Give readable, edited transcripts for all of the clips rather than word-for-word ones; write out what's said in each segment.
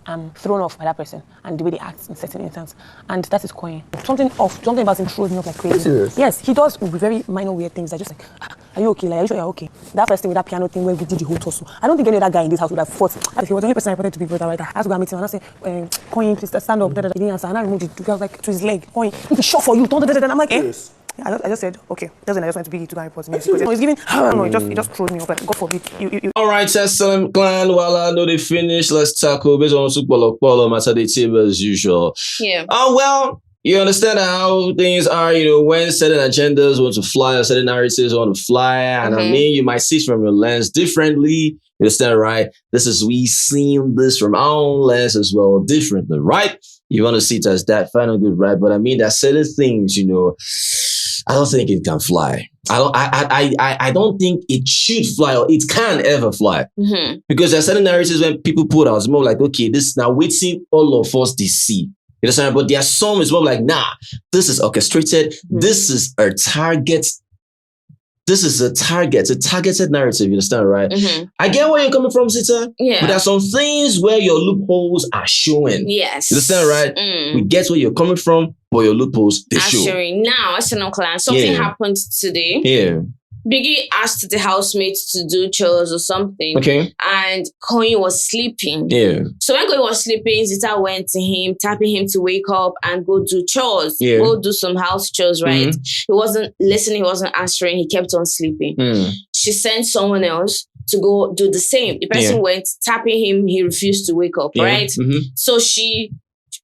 I'm thrown off by that person and the way they act in certain instances. And that is Koyin. Something about him throws me off like crazy. Yes, he does very minor weird things. I just like, are you okay? Like, are you sure you're okay? That first thing with that piano thing where we did the whole tussle. I don't think any other guy in this house would have fought. He was the only person I reported to be brother, right? I had to go and meet him and I said, Koyin, please stand up. He didn't answer. And I removed it. I was like, to his leg. Koyin, if it's short for you, don't. I'm like, Yes. I just said, okay. That's when I just went to Biggie to go and report me. He's giving, I don't know, it just throws me off. Like, God forbid. All right, SLM clan. While I know they finished, let's tackle based on Super Polo matter the table as usual. Yeah. Well, you understand how things are, when certain agendas want to fly or certain narratives want to fly. And I mean, you might see it from your lens differently. You understand, right? We seen this from our own lens as well, differently, right? You want to see it as that final good, right? But I mean, there's certain things, I don't think it can fly. I don't think it should fly or it can ever fly. Because there's certain narratives when people put out, it's more like, okay, this is now waiting all of us to see. You understand? But there are some, it's more like, nah, this is orchestrated. This is a target. This is a targeted narrative, you understand, right? I get where you're coming from, Zita. Yeah. But there are some things where your loopholes are showing. Yes. You understand, right? We get where you're coming from, but your loopholes, they show. Showing. Now, SNL clan, something happened today. Yeah. Biggie asked the housemates to do chores or something. Okay. And Koyin was sleeping. Yeah. So when Koyin was sleeping, Zita went to him, tapping him to wake up and go do chores. Yeah. Go do some house chores, right? He wasn't listening, he wasn't answering, he kept on sleeping. She sent someone else to go do the same. The person went, tapping him, he refused to wake up, right? So she,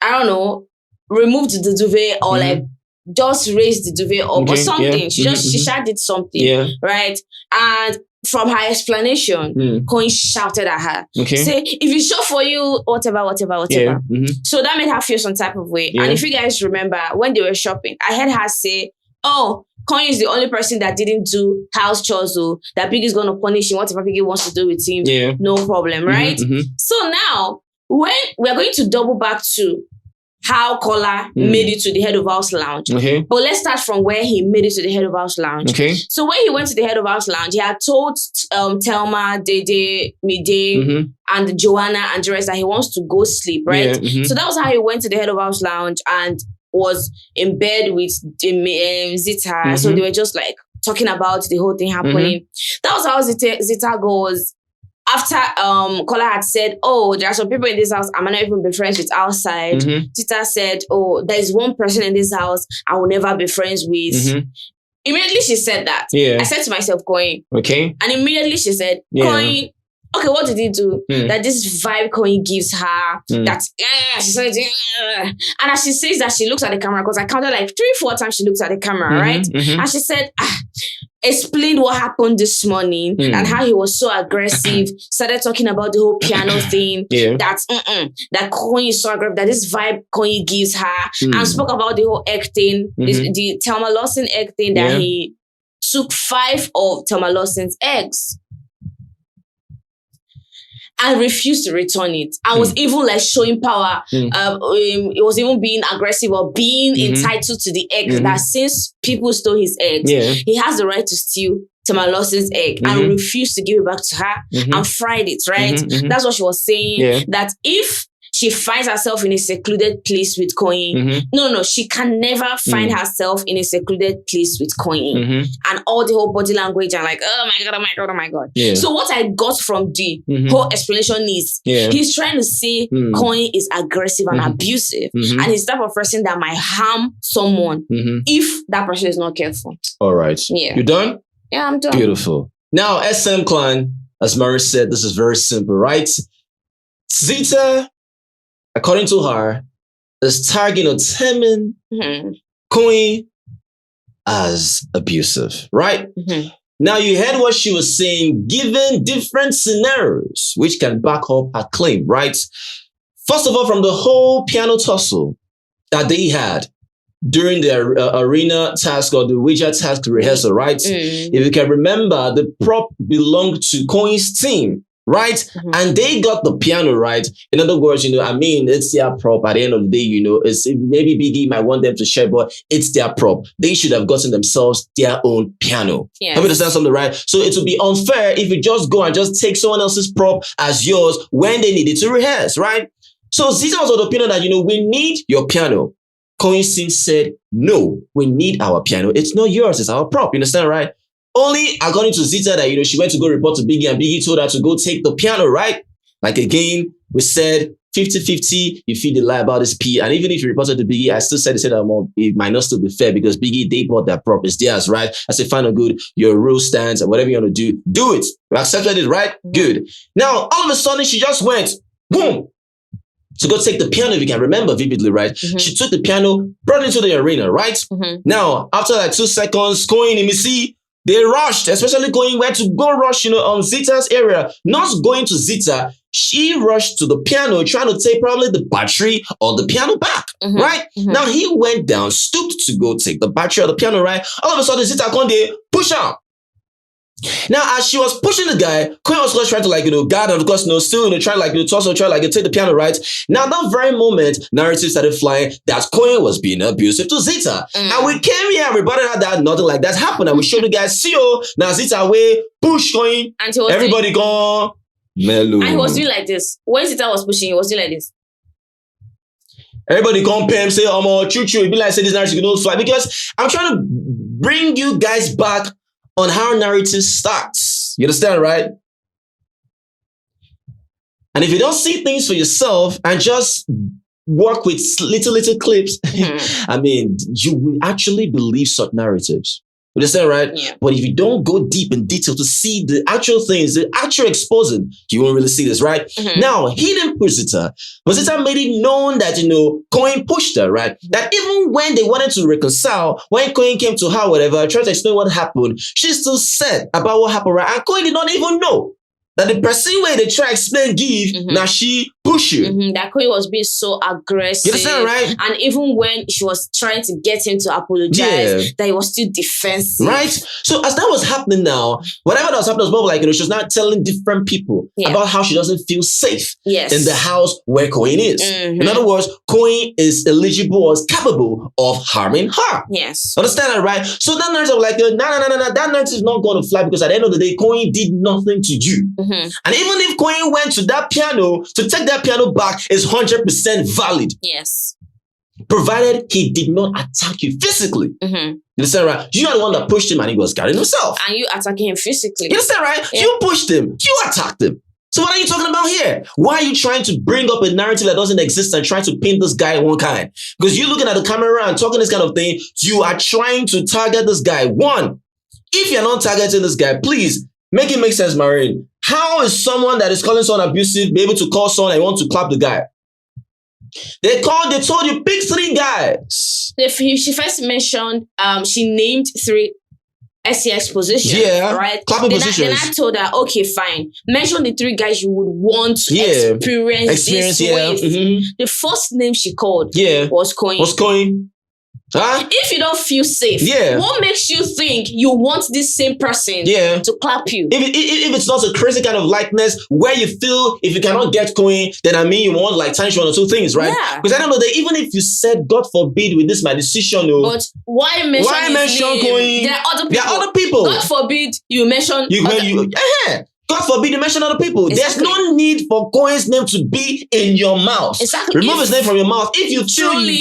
I don't know, removed the duvet or like just raised the duvet up or something. She did something, right? And from her explanation, Koyin shouted at her, say, if it's sure for you, whatever. So that made her feel some type of way. And if you guys remember, when they were shopping, I heard her say, oh, Koyin is the only person that didn't do house chores, so that Biggie's going to punish him, whatever Biggie wants to do with him, no problem, right? So now, when we're going to double back to how Kola made it to the head of house lounge. But let's start from where he made it to the head of house lounge. So when he went to the head of house lounge, he had told Thelma, Dede, Mide, and Joanna and the rest that he wants to go sleep, right? So that was how he went to the head of house lounge and was in bed with Zita. So they were just like talking about the whole thing happening. That was how Zita goes. After Kola had said, oh, there are some people in this house I might not even be friends with outside. Zita said, oh, there is one person in this house I will never be friends with. Immediately she said that. I said to myself, Koyin. And immediately she said, Koyin, okay, what did he do? That this vibe Koyin gives her, that, she said, and as she says that, she looks at the camera, because I counted like 3-4 times she looked at the camera, right? And she said, explained what happened this morning and how he was so aggressive, started talking about the whole piano thing, that Koyin is so aggressive, that this vibe Koyin gives her, and spoke about the whole egg thing, the Thelma Lawson egg thing, that he took 5 of Thelma Lawson's eggs and refused to return it. And was even like showing power. It was even being aggressive or being entitled to the eggs, that since people stole his eggs, he has the right to steal Thelma Lawson's egg and refused to give it back to her and fried it, right? That's what she was saying. That if she finds herself in a secluded place with Koyin. No, she can never find herself in a secluded place with Koyin. And all the whole body language and like, oh my God. So what I got from the whole explanation is, he's trying to say Koyin is aggressive and abusive. And he's the type of person that might harm someone if that person is not careful. All right. You done? Yeah, I'm done. Beautiful. Now, SM Clan, as Mary said, this is very simple, right? Zita, according to her, is tagging or terming Koyin as abusive, right? Now, you heard what she was saying, given different scenarios, which can back up her claim, right? First of all, from the whole piano tussle that they had during the arena task or the Ouija task rehearsal, right? If you can remember, the prop belonged to Koyin's team, right? And they got the piano, right? In other words, it's their prop. At the end of the day, it's maybe Biggie might want them to share, but it's their prop. They should have gotten themselves their own piano. Have you understand something, right? So it would be unfair if you just go and just take someone else's prop as yours when they needed to rehearse, right? So Zita was of the opinion that, we need your piano. Koyin said, no, we need our piano. It's not yours, it's our prop. You understand, right? Only according to Zita that, she went to go report to Biggie, and Biggie told her to go take the piano, right? Like again, we said 50-50, you feed the lie about this P. And even if you reported to Biggie, I still said that it might not still be fair because Biggie, they bought that prop. It's theirs, right? I said, fine or good, your rule stands, and whatever you want to do it. We accepted it, right? Good. Now, all of a sudden, she just went, boom, to go take the piano, if you can remember vividly, right? She took the piano, brought it into the arena, right? Now, after like 2 seconds, Koyin and Missy, they rushed, especially Koyin went to go rush, on Zita's area. Not going to Zita, she rushed to the piano, trying to take probably the battery or the piano back, right? Now, he went down, stooped to go take the battery or the piano, right? All of a sudden, Zita Konde push out. Now, as she was pushing the guy, Koyin was trying to guard, and of course, still, try to take the piano, right? Now, that very moment, narrative started flying that Koyin was being abusive to Zita. And we came here and we brought out that nothing like that happened. And we showed the guys, see you, now Zita way, push Koyin, everybody gone, mellow. And he was doing like this. When Zita was pushing, he was doing like this. Everybody come pay say, choo-choo, it be like, say this narrative don't fly. Because I'm trying to bring you guys back on how narrative starts. You understand, right? And if you don't see things for yourself and just work with little clips, you will actually believe such narratives. You understand, right? Yeah. But if you don't go deep in detail to see the actual things, the actual exposing, you won't really see this, right? Now, he didn't push Zita, but Zita made it known that, Koyin pushed her, right? That even when they wanted to reconcile, when Koyin came to her, whatever, tried to explain what happened, she still said about what happened, right? And Koyin did not even know that the person where they try to explain give, now she push you. That Koyin was being so aggressive. You understand, right? And even when she was trying to get him to apologize, that he was still defensive. Right? So as that was happening now, whatever that was happening was more like, she was not telling different people about how she doesn't feel safe in the house where Koyin is. In other words, Koyin is eligible or is capable of harming her. Yes. Understand that, right? So that narrative was like, no, that narrative is not going to fly because at the end of the day, Koyin did nothing to you. And even if Koyin went to that piano to take that piano back, is 100% valid. Yes. Provided he did not attack you physically. You understand, right? You are the one that pushed him and he was guarding himself. And you attacking him physically. You understand, right? Yeah. You pushed him. You attacked him. So what are you talking about here? Why are you trying to bring up a narrative that doesn't exist and trying to paint this guy one kind? Because you're looking at the camera and talking this kind of thing, you are trying to target this guy. One, if you're not targeting this guy, please make it make sense, Marine. How is someone that is calling someone abusive be able to call someone and want to clap the guy? They told you pick 3 guys. She first mentioned, she named 3 SEX positions. Yeah, right? Clapping positions. Then I told her, okay, fine. Mention the 3 guys you would want to experience this with. The first name she called was Koyin. Huh? If you don't feel safe, what makes you think you want this same person to clap you? If it's not a crazy kind of likeness where you feel if you cannot get Koyin, then you want like tarnish 1 or 2 things, right? Yeah. Because I don't know that even if you said, God forbid, with this my decision, but why mention Koyin? There are other people. God forbid you mention God forbid you mention other people. Exactly. There's no need for Koyin's name to be in your mouth. Exactly. Remove his name from your mouth. If you truly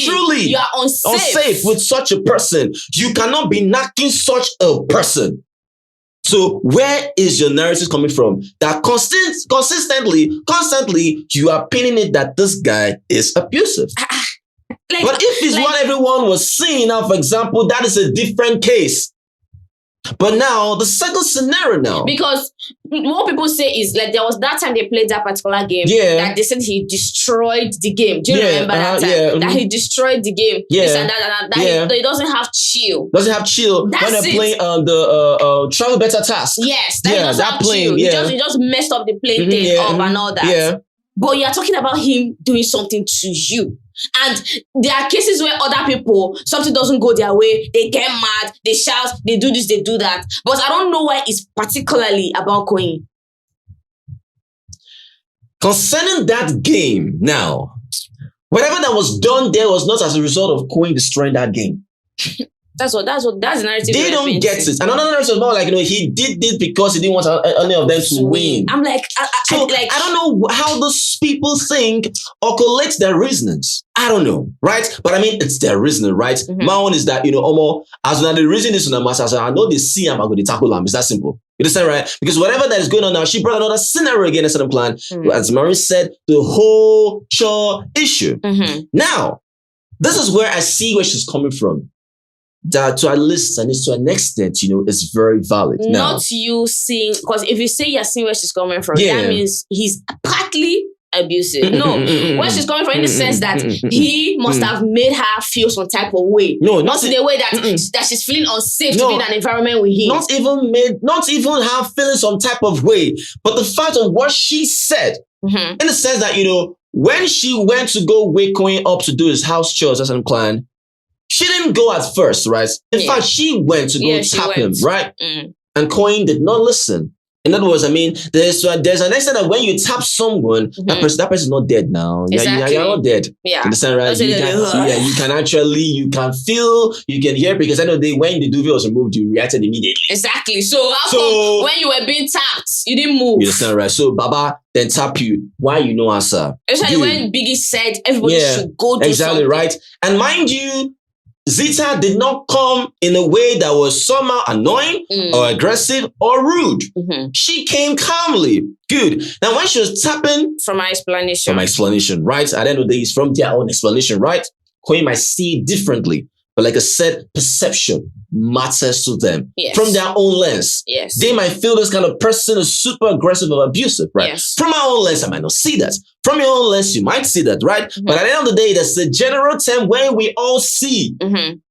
you are unsafe with such a person, you cannot be knocking such a person. So where is your narrative coming from? That constantly, you are pinning it that this guy is abusive. But if it's what everyone was seeing now, for example, that is a different case. But now, the second scenario now. Because what people say is, like, there was that time they played that particular game that they said he destroyed the game. Do you remember that time? That he destroyed the game. This and that he doesn't have chill. Doesn't have chill when they're playing the Travel Better Task. Yes, that plane. He just messed up the plane thing up and all that. Yeah. But you're talking about him doing something to you. And there are cases where other people, something doesn't go their way, they get mad, they shout, they do this, they do that. But I don't know why it's particularly about Koyin. Concerning that game now, whatever that was done there was not as a result of Koyin destroying that game. That's the narrative. They don't get it. Another narrative is about like, he did it because he didn't want any of them to win. I'm like, I don't know how those people think or collect their reasonings. I don't know, right? But I mean, it's their reasoning, right? Mm-hmm. My own is that, as the reason is to master, I know they see I'm going to tackle them. It's that simple. You understand, right? Because whatever that is going on now, she brought another scenario again in certain plan. Mm-hmm. As Mary said, the whole chore issue. Mm-hmm. Now, this is where I see where she's coming from. That to at least, and to an extent, is very valid. Not you seeing, because if you say you're seeing where she's coming from, that means he's partly abusive. No, where she's coming from in the sense that he must have made her feel some type of way. No, not in the way that she's feeling unsafe to be in an environment with him. Not even her feeling some type of way, but the fact of what she said, in the sense that, when she went to go wake Koyin up to do his house chores as a plan, she didn't go at first, right? In fact, she went to go tap him, right? Mm. And Koyin did not listen. In other words, I mean, there's an extent that when you tap someone, that person is not dead now. Exactly. You're not dead. Yeah. Understand, right? You can actually, you can feel, you can hear, because I know when the duvet was removed, you reacted immediately. Exactly. So come when you were being tapped, you didn't move? You understand, right? So Baba then tap you. Why you no answer? Especially when Biggie said everybody should go do exactly, something. Right? And mind you, Zita did not come in a way that was somehow annoying or aggressive or rude. Mm-hmm. She came calmly. Good. Now, when she was tapping... From my explanation. Right? At the end of the day, it's from their own explanation, right? Koyin might see it differently. But like I said, perception matters to them. Yes. From their own lens. Yes. They might feel this kind of person is super aggressive or abusive, right? Yes. From my own lens, I might not see that. From your own lens, you might see that, right? Mm-hmm. But at the end of the day, that's the general term where we all see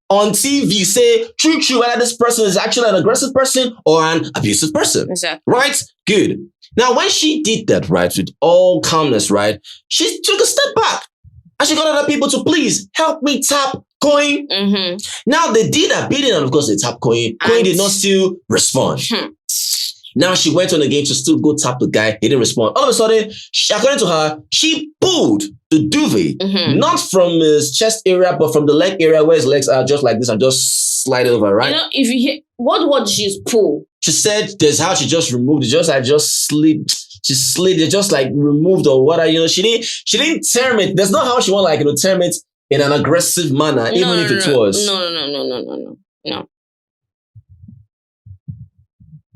on TV, say, true, whether this person is actually an aggressive person or an abusive person. Exactly. Right? Good. Now, when she did that, right, with all calmness, right, she took a step back. And she got other people to please help me tap Koyin. Mm-hmm. Now they did a bidding, and of course they tapped Koyin. Koyin did not still respond. Now she went on again to still go tap the guy. He didn't respond. All of a sudden, according to her, she pulled the duvet, not from his chest area, but from the leg area where his legs are just like this and just slide it over, right? If you hear, what did she pull? She said there's how she just removed it, just slid. She slid it, just like removed or whatever. She didn't term it. There's not how she want term it in an aggressive manner, even if it was. No.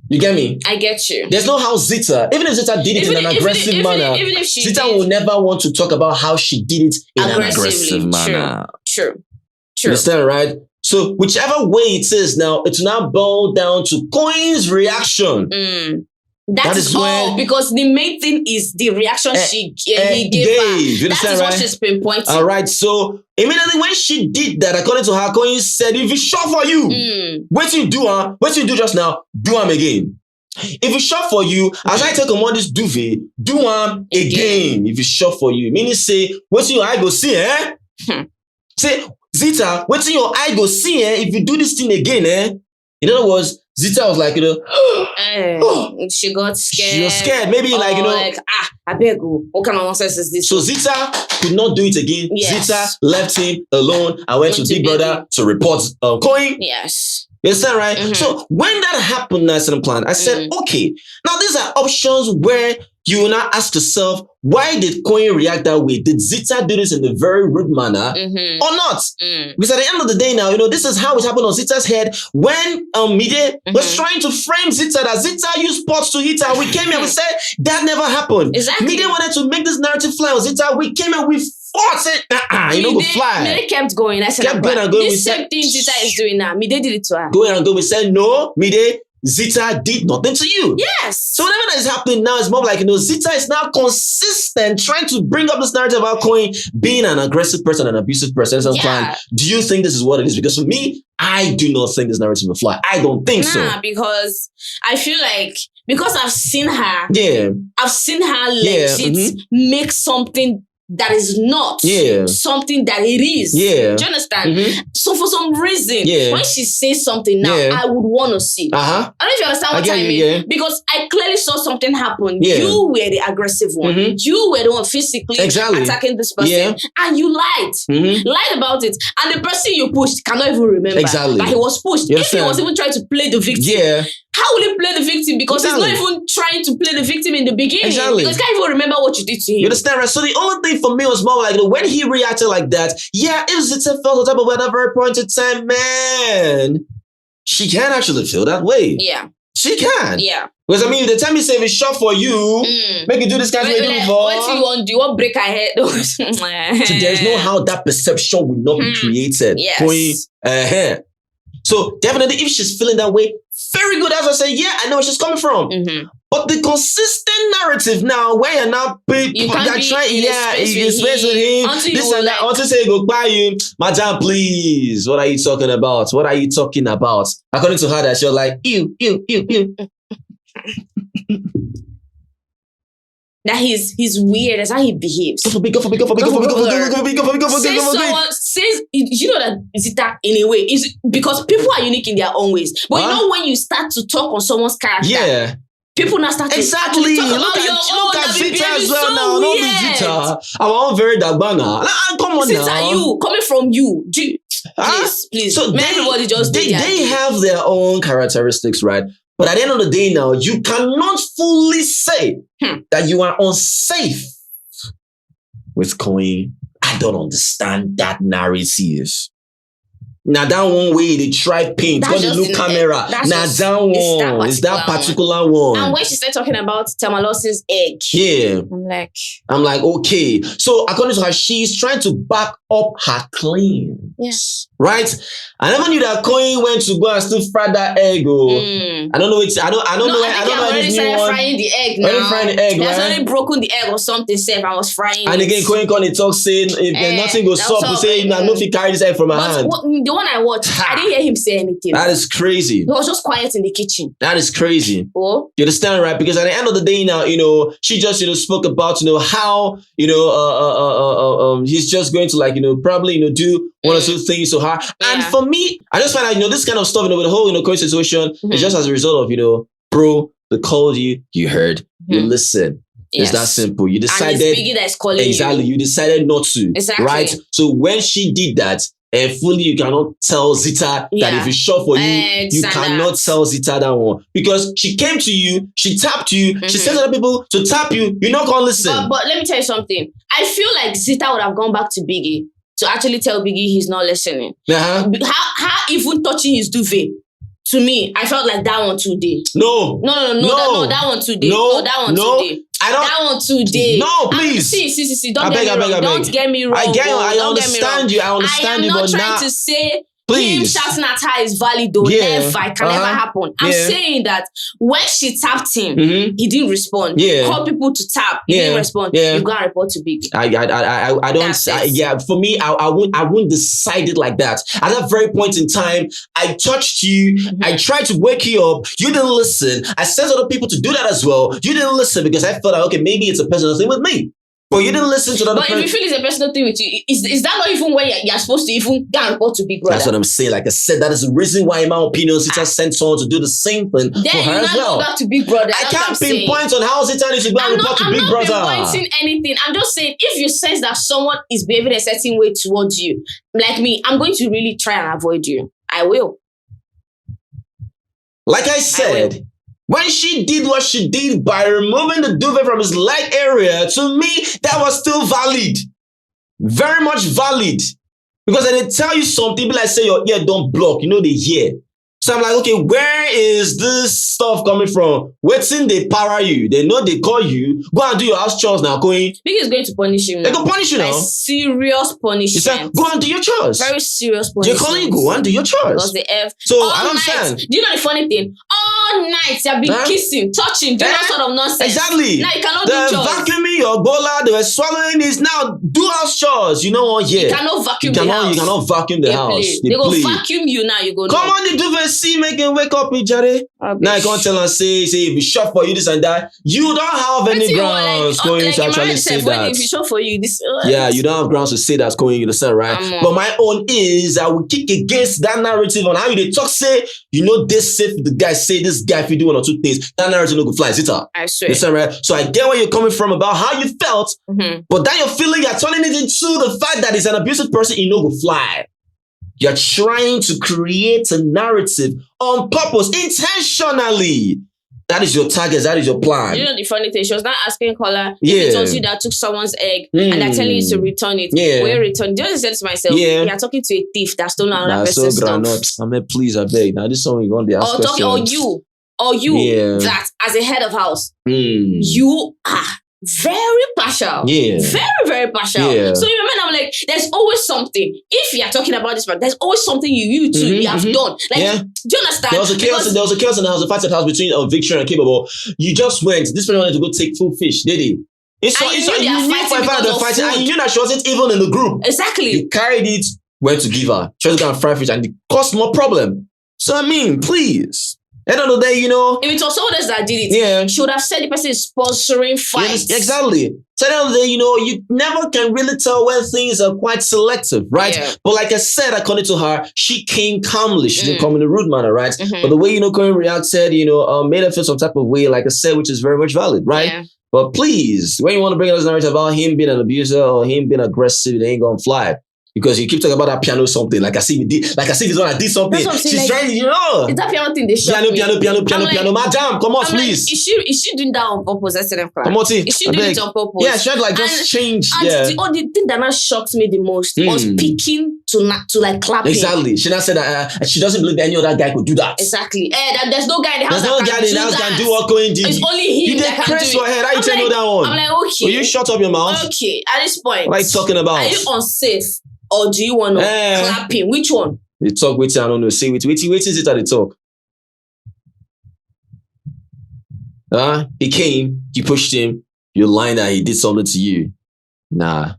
You get me? I get you. There's no how Zita, even if Zita did it in an aggressive manner, even if Zita will never want to talk about how she did it in an aggressive manner. True. You understand, right? So whichever way it is now, it's now boiled down to Koyin's reaction. That is all, because the main thing is the reaction he gave her. That is what she's pinpointing. All right, so immediately when she did that, according to her, Koyin said, if it's short for you, what you do just now, do them again. If it's short for you, as I take on this duvet, do them again. If it's short for you, meaning say, what's your eye go see, Say, Zita, what's your eye go see, if you do this thing again, In other words, Zita was like, she got scared. She was scared. Maybe I beg you. What kind of nonsense is this? So Zita could not do it again. Yes. Zita left him alone and went to Big Brother to report Koyin. Yes. You understand, right? Mm-hmm. So when that happened, I said, okay, now these are options where you will now ask yourself, why did Koyin react that way? Did Zita do this in a very rude manner or not? Because at the end of the day now, this is how it happened on Zita's head when Mide was trying to frame Zita, that Zita used pots to hit her. We came here and we said, that never happened. Exactly. Mide wanted to make this narrative fly on Zita. We came here, we fought it. Go fly. Mide kept going. I said, kept going and going. This same thing Zita is doing now. Mide did it to her. Going and going. We said, no, Mide, Zita did nothing to you. Yes. So whatever that is happening now is more like, Zita is now consistent, trying to bring up this narrative about Koyin being an aggressive person, an abusive person. So do you think this is what it is? Because for me, I do not think this narrative will fly. I don't think so. Because I feel like, because I've seen her. Yeah. I've seen her legit make something that is not something that it is. Yeah. Do you understand? So for some reason, when she says something now, I would want to see. I don't know if you understand what I mean. Because I clearly saw something happen. You were the aggressive one. You were the one physically attacking this person. And you lied. Lied about it. And the person you pushed cannot even remember that he was pushed. If he was even trying to play the victim, how will he play the victim? Because he's not even trying to play the victim in the beginning. Because he can't even remember what you did to him. You understand, right? So the only thing for me was more like, when he reacted like that, if Zita felt the type of way at a very point in time, man, she can actually feel that way. Yeah. She can. Yeah. Because I mean, the time you say it's short for you, make you do this kind of thing before. What do you want? Do you want break her head? So there's no how that perception will not be created. Yes. So definitely, if she's feeling that way, very good. As I say, I know where she's coming from. But the consistent narrative now, where you're now trying, you space with him, this and that, until say go buy you, Madam, please. What are you talking about? What are you talking about? According to her, that she was like, ew. That he's weird. That's how he behaves. Go for me. Says, you know that Zita in a way is because people are unique in their own ways. But you know when you start to talk on someone's character, people now start to talk about your own. Look at Zita as well now. Not be Zita. I'm all very dagbana. Come on now. Zita, you coming from you. Please. So everybody just they have their own characteristics, right? But at the end of the day now, you cannot fully say that you are unsafe with Koyin. I don't understand that narrative. Now that one way they try paint, got the new camera. Now that one is that particular one. And when she started talking about Tamalos's egg, I'm like, okay. So according to her, she's trying to back up her claims. Yes. Right? I never knew that Koyin went to go and still fry that egg. I don't know it. I don't know. I don't know this new one. Frying the egg now. Already frying the egg, He right? has already broken the egg or something. Safe. I was frying. And again, Koyin come and talk saying if nothing goes up, we say no if he carry this egg from her hand. The one I watched, I didn't hear him say anything. That is crazy. He was just quiet in the kitchen. That is crazy. Oh, you understand, right? Because at the end of the day, now she just spoke about how he's just going to probably do one or two things to her. And for me, I just find out this kind of stuff with the whole Koyin situation is just as a result of bro, they called you, you heard, you listen. Yes. It's that simple. You decided. And it's Biggie that's calling exactly. You decided not to. Exactly. Right. So when she did that, fully you cannot tell Zita that if it's short for you, you cannot tell Zita that one because she came to you, she tapped you, she sent other people to tap you. You're not gonna listen. But let me tell you something. I feel like Zita would have gone back to Biggie to actually tell Biggie he's not listening. How even touching his duvet? To me, I felt like that one today. No, that one today. No, that one today. That one today. No, please. See. Don't get me wrong. Don't get me wrong. I understand you. I understand you. I am not trying to say him shouting at her is valid though. Never. It can never happen. I'm saying that when she tapped him, he didn't respond. Call people to tap. He didn't respond. You go and report to Biggie. I don't. For me, I wouldn't decide it like that. At that very point in time, I touched you. I tried to wake you up. You didn't listen. I sent other people to do that as well. You didn't listen because I thought, okay, maybe it's a personal thing with me. But you didn't listen to the other person. But if you feel it's a personal thing with you, is that not even when you're supposed to even go and report to Big Brother? That's what I'm saying. Like I said, that is the reason why, in my opinion, Zita sent someone to do the same thing for her as well. Go back to Big Brother. I can't pinpoint on how Zita needs to go and report to Big Brother. I'm not pinpointing anything. I'm just saying, if you sense that someone is behaving a certain way towards you, like me, I'm going to really try and avoid you. I will. Like I said, when she did what she did by removing the duvet from his leg area, to me, that was still valid. Very much valid. Because when they tell you something, people like say your ear don't block, they hear. So I'm like, okay, where is this stuff coming from? Waiting, they power you. They know they call you. Go and do your house chores now, Koyin. Biggie is going to punish him now. They're going to punish you now. Serious punishment. He said, go and do your chores. Very serious punishment. They're calling you, go and do your chores. Because the F. So I don't understand. Do you know the funny thing? All all night you have been kissing, touching, doing all sort of nonsense. Exactly. Now you cannot do chores. Vacuuming your bola, they were swallowing this. Now do house chores. You know what? Yeah. You cannot vacuum the house. You cannot vacuum the house. They go vacuum you now. You go. Come on, the duvet see making wake up, Jare. Now you can't tell and say if it's short for you this and that. You don't have any grounds going to actually say that. If it's short for you, this. Yeah, you don't have grounds to say that's going. You understand, right? But my own is I will kick against that narrative on how you talk. Say this safe. The guy say this guy if you do one or two things, that narrative no go fly. Zita. I swear. You understand, right? So I get where you're coming from about how you felt, but that you're feeling you're turning it into the fact that he's an abusive person. You know go fly. You're trying to create a narrative on purpose, intentionally. That is your target. That is your plan. You know the funny thing? She was not asking caller if it was you that took someone's egg and they're telling you to return it. Yeah. Where return? Do you understand to myself? Yeah. You're talking to a thief that's stolen another person's stuff. I mean, please, I beg. Now this one you want to ask questions. Or you that as a head of house, you are very partial. Yeah. Very, very partial. Yeah. So you remember, I'm like, there's always something. If you're talking about this, there's always something you too you have done. Like, do you understand? There was a chaos in the house, a fight at the house between Victory and Capable. You just went. This person wanted to go take full fish, did he? You knew that she wasn't even in the group. Exactly. You carried it, went to give her. She was going to fry fish and it caused more problem. So I mean, please. End of the day, if it was someone else that did it, she would have said the person is sponsoring fights. Yes, exactly. So end of the day, you never can really tell when things are quite selective, right? Yeah. But like I said, according to her, she came calmly. She didn't come in a rude manner, right? But the way, Koyin reacted, made her feel some type of way, like I said, which is very much valid, right? Yeah. But please, when you want to bring up this narrative about him being an abuser or him being aggressive, it ain't gonna fly. Because you keep talking about that piano something, like I see you did, like I see this one I did something. She's trying, Is that piano thing they shock me? Piano, madam, come on, please. Like, is she doing that on purpose? That's enough. Come on, is she doing it on purpose? Yeah, she had just change. And the thing that now shocked me the most was picking to like clapping. Exactly. She now said that she doesn't believe any other guy could do that. Exactly. There's no guy in the house. There's no guy in the house can do what Koyin did. It's only him that can do it. Your head. How you tell me that one? I'm like, okay. Will you shut up your mouth? Okay. At this point, what are you talking about? Are you unsafe? Or do you want to clap him? Which one? They talk with I don't know. Say with it at the talk. He came, you pushed him, you lying that he did something to you. Nah.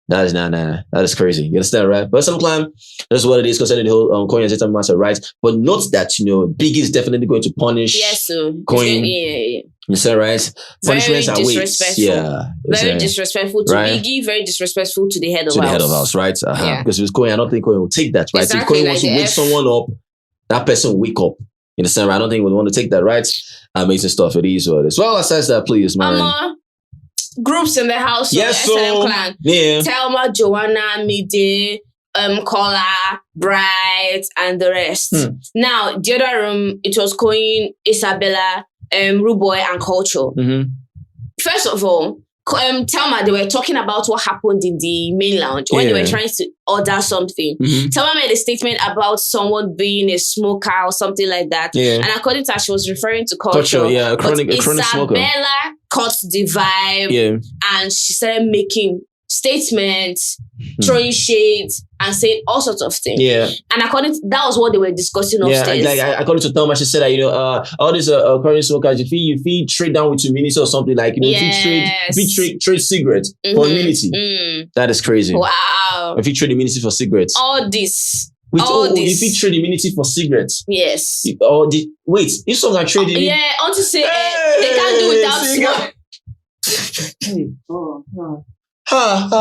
That is crazy. You understand, right? But sometimes that's what it is concerning the whole Koyin and Zita matter, right? But note that Biggie is definitely going to punish Koyin. Yeah. You understand, right? Punishments are weights. Yeah. Very disrespectful to Biggie, very disrespectful to the head of house. To the head of house, right? Because with Koyin, I don't think Koyin will take that, right? Exactly, if Koyin wants to wake someone up, that person will wake up. You understand, right? I don't think we want to take that, right? Amazing stuff. It is what it is. Well, aside that, please, man. Groups in the house. Yes, SLM clan. Yeah. Telma, Joanna, Mide, Kola, Bright, and the rest. Now, the other room, it was Koyin, Isabella, Ruboy, and Culture. First of all, Telma, they were talking about what happened in the main lounge when they were trying to order something. Telma made a statement about someone being a smoker or something like that. And according to her, she was referring to Culture. A chronic smoker. Isabella caught the vibe and she started making statements, throwing shades, and saying all sorts of things. And that was what they were discussing upstairs. According to Telma, she said that all these current smokers, if you trade down with immunity or something like if you trade cigarettes for immunity, that is crazy. Wow. If you trade immunity for cigarettes, all this. If you trade immunity for cigarettes, yes. If someone trade immunity, I want to say they can't do without smoke. And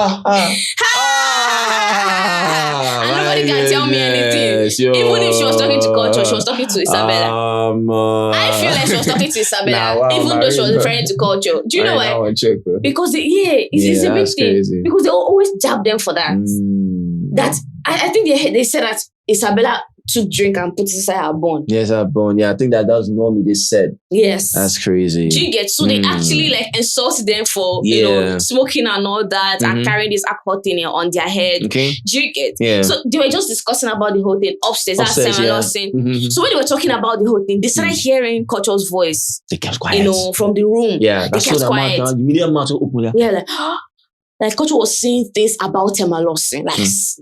nobody can tell me anything. Even if she was talking to Culture, she was talking to Isabella. I feel like she was talking to Isabella, even though she was referring to Culture. Do you know why? Because it's a big thing. Crazy. Because they always jab them for that. That I think they said that Isabella took drink and put it inside her bone. Yes, her bone. Yeah, I think that was normally they said. Yes. That's crazy. Do you get? So they actually insulted them for, smoking and all that and carrying this alcohol thing on their head. Okay. Do you get? Yeah. So they were just discussing about the whole thing upstairs. So when they were talking about the whole thing, they started hearing Culture's voice. They kept quiet. From the room. Yeah. They kept quiet. The media mouth open. Yeah, like, like Culture was saying things about Temalosin, like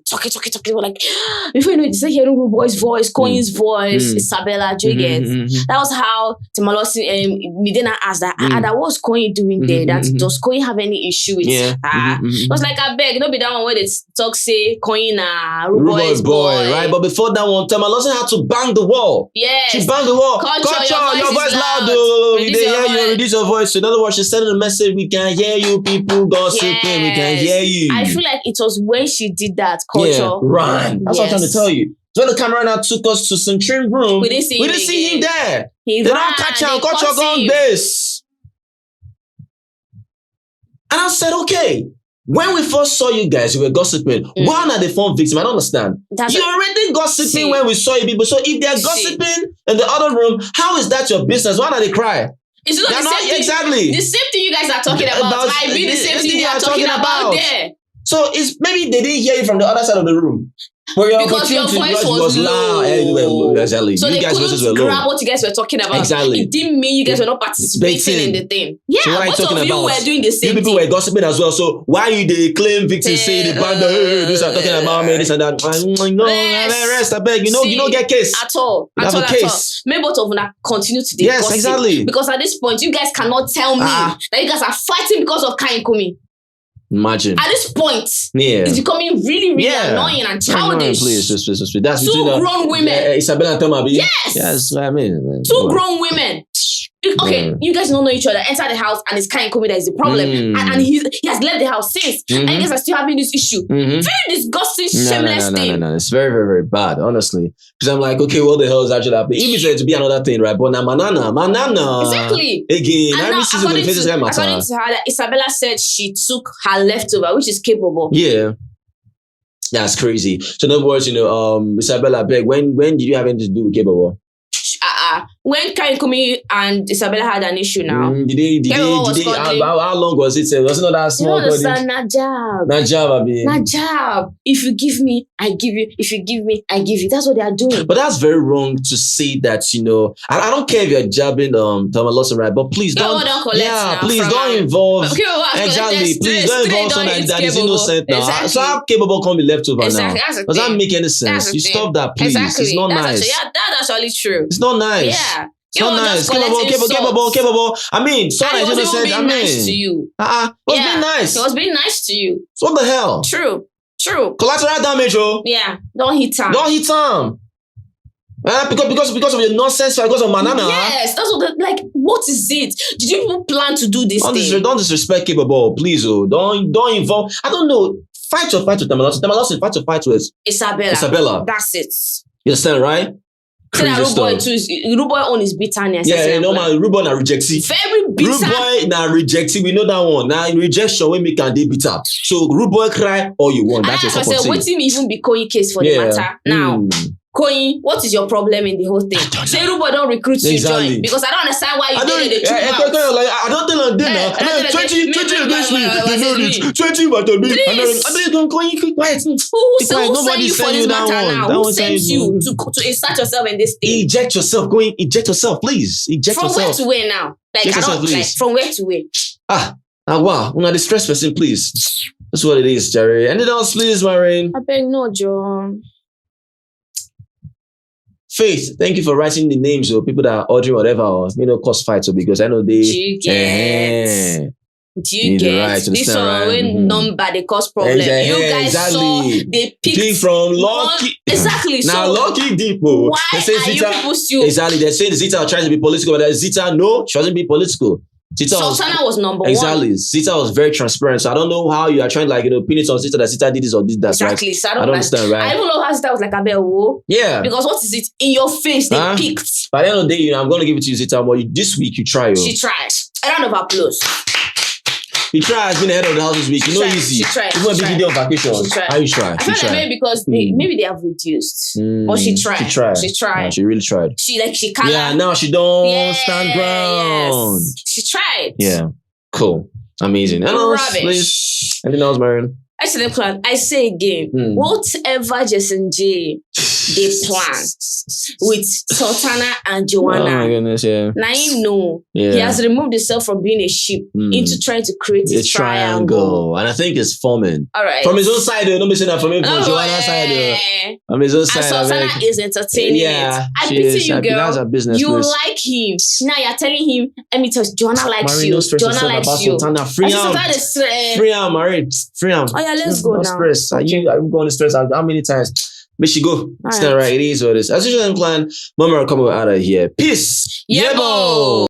talking. We're like, before you know it, you hearing Rude Boy's voice, Koyin's voice, Isabella, that was how Temalosin Midena asked that, that what's Koyin doing there? That does Koyin have any issue with her? It was like, I beg, no be that one where they talk say Koyin Rude Boy's boy, right? But before that one, Temalosin had to bang the wall. Yes. She banged the wall. Culture, your voice loud though. We didn't hear you, reduce your voice. So in other words, she's sending a message, we can hear you, people gossiping, we can hear you. I feel like it was when she did that, Culture ran. That's what I'm trying to tell you. So when the camera now took us to some trim room, we didn't see him there. They don't catch him. Culture gone this. And I said, okay, when we first saw you guys, you were gossiping. Why not the phone victim? I don't understand. You're already gossiping when we saw you people. So if they're gossiping in the other room, how is that your business? Why not they cry? It's not the same thing. Exactly. The same thing you guys are talking about might be the same thing they are talking about there. So it's maybe they didn't hear you from the other side of the room. Because your voice was loud. Exactly. So you they guys couldn't grab what you guys were talking about. Exactly. It didn't mean you guys were not participating in the thing. Yeah, so both of you were doing the same thing. You people were gossiping as well. So why you they claim victims say the band this are talking about me, this and that? No, rest, I beg. You don't get case. At all. You have a case. Maybe both of them continue to Yes, exactly. Because at this point, you guys cannot tell me that you guys are fighting because of Koyin Kumi. Imagine. At this point, it's becoming really, really annoying and childish. Please. That's two grown women. Isabella and Tomabi. Yes, what I mean. Two grown women. Okay, you guys don't know each other. Enter the house and it's Koyin Kumi that is the problem. And he has left the house since. And you guys are still having this issue. Very disgusting, shameless thing. No. It's very, very, very bad, honestly. Because I'm like, okay, what the hell is actually happening? If it's there to be another thing, right? But now, manana. Exactly. Again, and now, according to her, Isabella said she took her leftover, which is capable. Yeah. That's crazy. So in other words, Isabella, beg, when did you have anything to do with capable? When Koyin Kumi and Isabella had an issue now, how long was it? Was it not that small? Najab. If you give me, I give you. If you give me, I give you. That's what they are doing. But that's very wrong to say that, I don't care if you're jabbing Temalosin, right? But please don't. Please don't involve. Exactly. Please don't involve someone that is innocent now. Exactly. So how capable can be left over now? Does that make any sense? You stop that, please. Exactly. It's not nice. That's actually true. It's not nice. Yeah. It's not nice. Capable. I mean, sorry, I was being nice to you. It was being nice. It was being nice to you. So what the hell? True. Collateral damage, oh. Yeah. Don't hit him. Because of your nonsense, because of manana. Yes, that's what. What is it? Did you people plan to do this thing? Don't disrespect capable, please. Oh, don't involve. I don't know. Fight with Temalosin. Fight with Isabella. That's it. You understand, right? Rude Boy on his bitterness. Yeah, normal. Rude Boy na rejecty. Very bitter. Rude Boy na rejecty. We know that one. Now rejection when we can dey bitter. So Rude Boy cry all you want. That's your cup of tea. I said, waiting even be Koyin case for the matter. Now, Koyin, what is your problem in the whole thing? Say Rude Boy don't recruit you join because I don't understand why you did it. I don't tell them dinner. 20 against me. They know this. 20 but me. I don't Koyin quiet. Who sent you for this matter now? Who sent you to insert yourself in this thing? Eject yourself. Koyin, eject yourself, please. Eject yourself. From where to where now? From where to where? Wow. Una the stress person, please. That's what it is, Jerry. Anything else, please, Maureen? I beg no, John. Faith, thank you for writing the names of people that are ordering whatever or cause fights because I know they. Do you get this one number they cause problem? You guys saw they picked from Lucky. Exactly. Now so Lucky Depot. Why are Zita, you people still? Exactly. They're saying Zita are trying to be political, but Zita she wasn't being political. Sultana was number one. Exactly. Zita was very transparent. So I don't know how you are trying to pin it on Zita that Zita did this or did that. Exactly. Right? So I don't understand, right? I even know how Zita was like a bear. Yeah. Because what is it in your face? They picked. By the end of the day, I'm going to give it to you, Zita. But this week you try. She tried. A round of applause. He tried. Has been ahead of the house this week. Easy. She tried. Even a big video on vacation. How you try? I feel like maybe because maybe they have reduced. But she tried. She tried. Yeah, she really tried. She can't. Yeah, now she don't stand ground. Yes. She tried. Yeah. Cool. Amazing. Anything else, please? Anything else, Marion? Excellent plan. I say again, whatever Jason J they plan with Sultana and Joanna. Oh my goodness, yeah. Now you know he has removed himself from being a sheep into trying to create a triangle. And I think it's forming. All right. From his own side, don't be saying that from him, from Joanna's side. From his own side. And Sultana is entertaining it. I pity you, girl. That's a business. You like him. Now you're telling him, let me tell you, Joanna likes you. Joanna likes you. Sultana. Free him, Marie. Free him. Oh yeah, let's go now. Stress. Are you going to stress out? How many times? But she go. It's not right. It is what it is. As usual, I'm glad Mama will come out of here. Peace. Yebo.